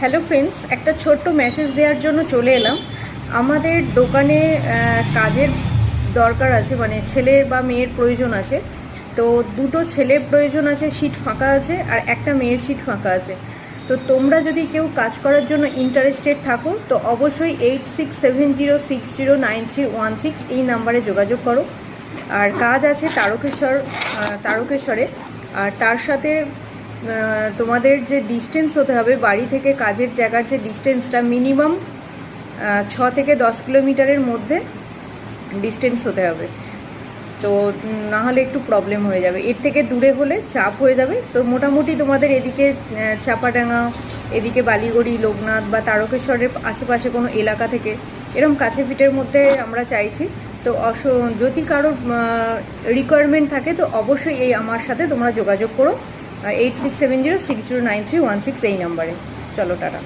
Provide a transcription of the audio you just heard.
Hello friends, একটা ছোট্ট message দেওয়ার জন্য চলে এলাম। আমাদের দোকানে কাজের দরকার আছে, মানে ছেলের বা মেয়ের প্রয়োজন আছে। তো দুটো ছেলের প্রয়োজন আছে, সিট ফাঁকা আছে, আর একটা মেয়ের সিট ফাঁকা আছে। তো তোমরা যদি কেউ কাজ করার জন্য ইন্টারেস্টেড থাকো তো অবশ্যই 8670609316 এই নাম্বারে যোগাযোগ করো। আর কাজ আছে তারকেশ্বরে। আর তার সাথে তোমাদের যে ডিস্টেন্স হতে হবে বাড়ি থেকে কাজের জায়গার, যে ডিস্টেন্সটা মিনিমাম 6 থেকে 10 কিলোমিটারের মধ্যে ডিস্টেন্স হতে হবে। তো নাহলে একটু প্রবলেম হয়ে যাবে, এর থেকে দূরে হলে চাপ হয়ে যাবে। তো মোটামুটি তোমাদের এদিকে চাপাডাঙ্গা, এদিকে বালিগড়ি, লোকনাথ বা তারকেশ্বরের আশেপাশে কোনো এলাকা থেকে এরকম কাছে পিঠের মধ্যে আমরা চাইছি। তো যদি কারোর রিকোয়ারমেন্ট থাকে তো অবশ্যই এই আমার সাথে তোমরা যোগাযোগ করো 8670609316 এই নাম্বারে। চলো, টাটা।